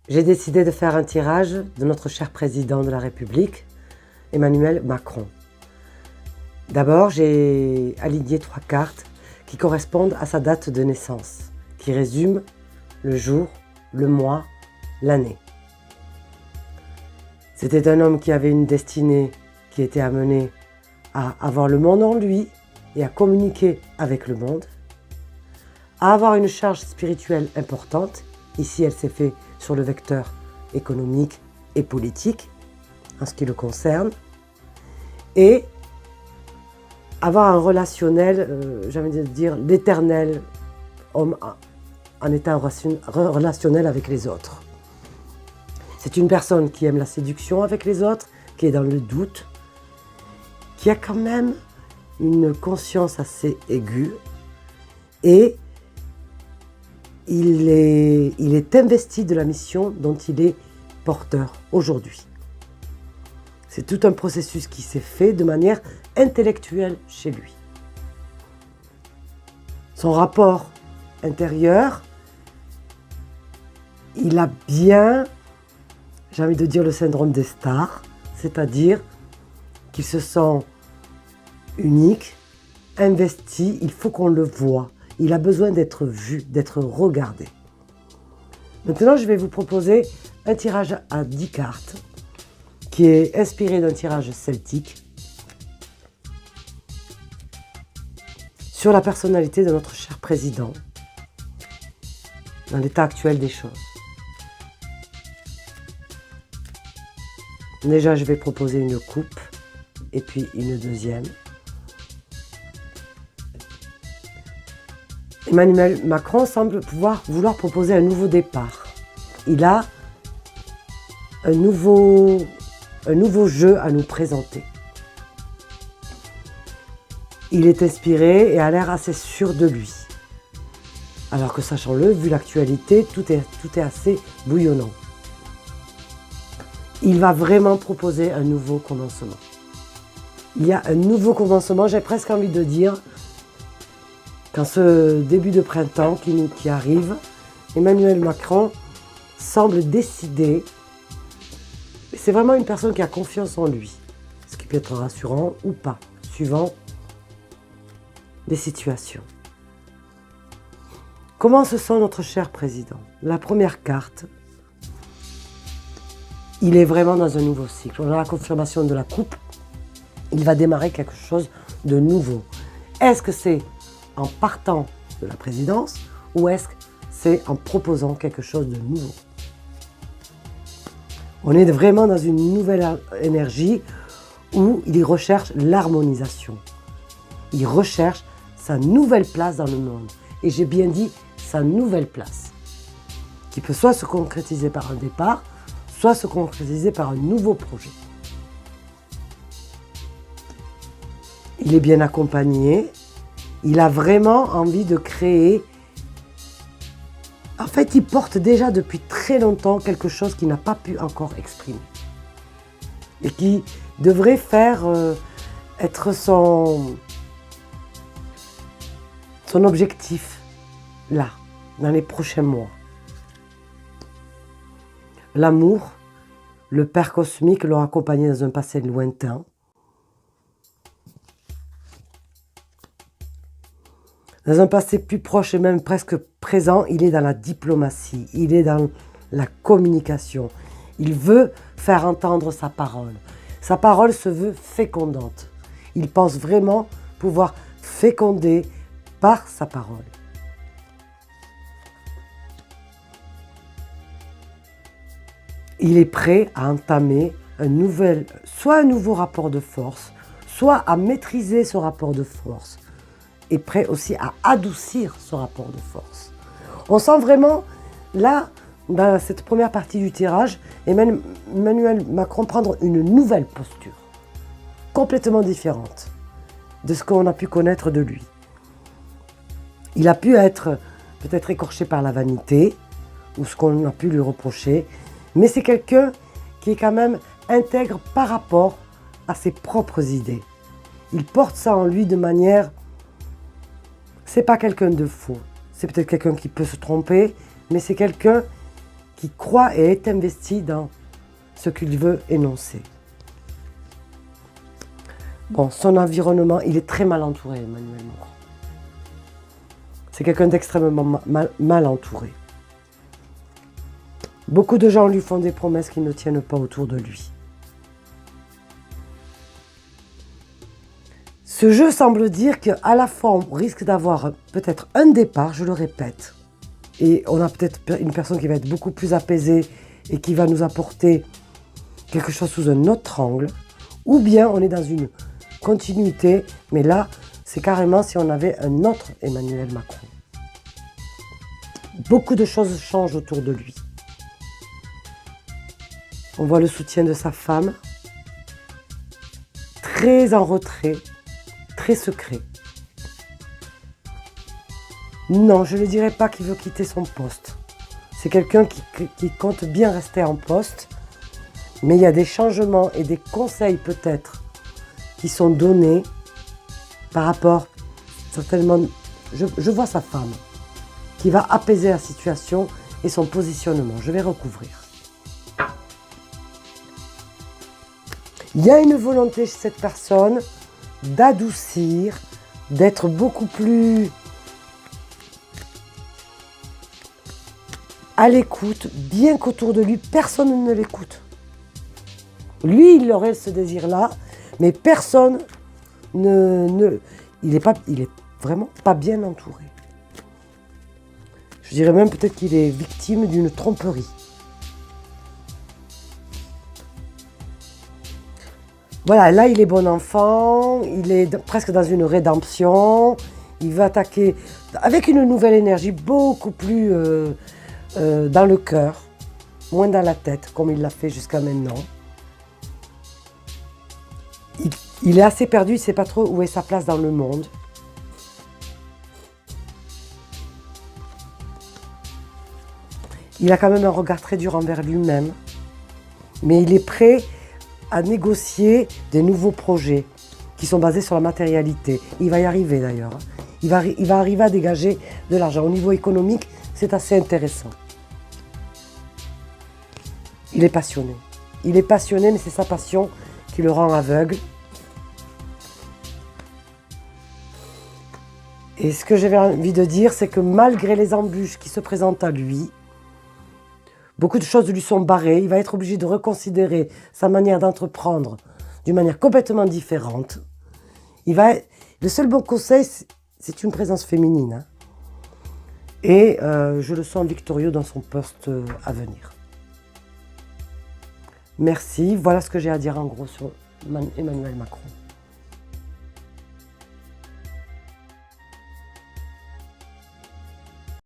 j'ai décidé de faire un tirage de notre cher président de la République, Emmanuel Macron. D'abord, j'ai aligné 3 cartes qui correspondent à sa date de naissance, qui résument le jour, le mois, l'année. C'était un homme qui avait une destinée qui était amenée à avoir le monde en lui et à communiquer avec le monde, à avoir une charge spirituelle importante. Ici, elle s'est faite sur le vecteur économique et politique, en ce qui le concerne, et avoir un relationnel, j'ai envie de dire l'éternel homme en état relationnel avec les autres. C'est une personne qui aime la séduction avec les autres, qui est dans le doute, qui a quand même une conscience assez aiguë et il est investi de la mission dont il est porteur aujourd'hui. C'est tout un processus qui s'est fait de manière intellectuelle chez lui. Son rapport intérieur, il a bien, j'ai envie de dire, le syndrome des stars, c'est-à-dire qu'il se sent unique, investi, il faut qu'on le voie. Il a besoin d'être vu, d'être regardé. Maintenant, je vais vous proposer un tirage à 10 cartes qui est inspiré d'un tirage celtique sur la personnalité de notre cher président dans l'état actuel des choses. Déjà, je vais proposer une coupe et puis une deuxième. Emmanuel Macron semble vouloir proposer un nouveau départ. Il a un nouveau jeu à nous présenter. Il est inspiré et a l'air assez sûr de lui. Alors que, sachant-le, vu l'actualité, tout est assez bouillonnant. Il va vraiment proposer un nouveau commencement. Il y a un nouveau commencement, j'ai presque envie de dire, qu'en ce début de printemps qui arrive, Emmanuel Macron semble décidé. C'est vraiment une personne qui a confiance en lui, ce qui peut être rassurant ou pas, suivant les situations. Comment se sent notre cher président? La première carte, il est vraiment dans un nouveau cycle. On a la confirmation de la coupe, il va démarrer quelque chose de nouveau. Est-ce que c'est en partant de la présidence ou est-ce que c'est en proposant quelque chose de nouveau? On est vraiment dans une nouvelle énergie où il recherche l'harmonisation. Il recherche sa nouvelle place dans le monde. Et j'ai bien dit sa nouvelle place, qui peut soit se concrétiser par un départ, soit se concrétiser par un nouveau projet. Il est bien accompagné. Il a vraiment envie de créer. En fait, il porte déjà depuis très longtemps quelque chose qu'il n'a pas pu encore exprimer. Et qui devrait être son objectif, là, dans les prochains mois. L'amour, le Père cosmique l'ont accompagné dans un passé lointain. Dans un passé plus proche et même presque présent, il est dans la diplomatie, il est dans la communication. Il veut faire entendre sa parole. Sa parole se veut fécondante. Il pense vraiment pouvoir féconder par sa parole. Il est prêt à entamer soit un nouveau rapport de force, soit à maîtriser ce rapport de force. Et prêt aussi à adoucir ce rapport de force. On sent vraiment, là, dans cette première partie du tirage, Emmanuel Macron prendre une nouvelle posture, complètement différente de ce qu'on a pu connaître de lui. Il a pu être peut-être écorché par la vanité, ou ce qu'on a pu lui reprocher, mais c'est quelqu'un qui est quand même intègre par rapport à ses propres idées. Il porte ça en lui de manière... C'est pas quelqu'un de faux. C'est peut-être quelqu'un qui peut se tromper, mais c'est quelqu'un qui croit et est investi dans ce qu'il veut énoncer. Bon, son environnement, il est très mal entouré, Emmanuel Macron. C'est quelqu'un d'extrêmement mal entouré. Beaucoup de gens lui font des promesses qui ne tiennent pas autour de lui. Ce jeu semble dire qu'à la fois, on risque d'avoir peut-être un départ, je le répète, et on a peut-être une personne qui va être beaucoup plus apaisée et qui va nous apporter quelque chose sous un autre angle, ou bien on est dans une continuité, mais là, c'est carrément si on avait un autre Emmanuel Macron. Beaucoup de choses changent autour de lui. On voit le soutien de sa femme, très en retrait, très secret. Non, je ne dirais pas qu'il veut quitter son poste. C'est quelqu'un qui compte bien rester en poste, mais il y a des changements et des conseils peut-être qui sont donnés par rapport, certainement, je vois sa femme, qui va apaiser la situation et son positionnement. Je vais recouvrir. Il y a une volonté chez cette personne d'adoucir, d'être beaucoup plus à l'écoute, bien qu'autour de lui, personne ne l'écoute. Lui, il aurait ce désir-là, mais personne il est vraiment pas bien entouré. Je dirais même peut-être qu'il est victime d'une tromperie. Voilà, là il est bon enfant, il est presque dans une rédemption, il va attaquer avec une nouvelle énergie beaucoup plus dans le cœur, moins dans la tête comme il l'a fait jusqu'à maintenant. Il est assez perdu, il ne sait pas trop où est sa place dans le monde. Il a quand même un regard très dur envers lui-même, mais il est prêt à négocier des nouveaux projets qui sont basés sur la matérialité. Il va y arriver d'ailleurs. Il va arriver à dégager de l'argent. Au niveau économique, c'est assez intéressant. Il est passionné. Il est passionné, mais c'est sa passion qui le rend aveugle. Et ce que j'avais envie de dire, c'est que malgré les embûches qui se présentent à lui, beaucoup de choses lui sont barrées. Il va être obligé de reconsidérer sa manière d'entreprendre d'une manière complètement différente. Le seul bon conseil, c'est une présence féminine. Hein. Et je le sens victorieux dans son poste à venir. Merci. Voilà ce que j'ai à dire en gros sur Emmanuel Macron.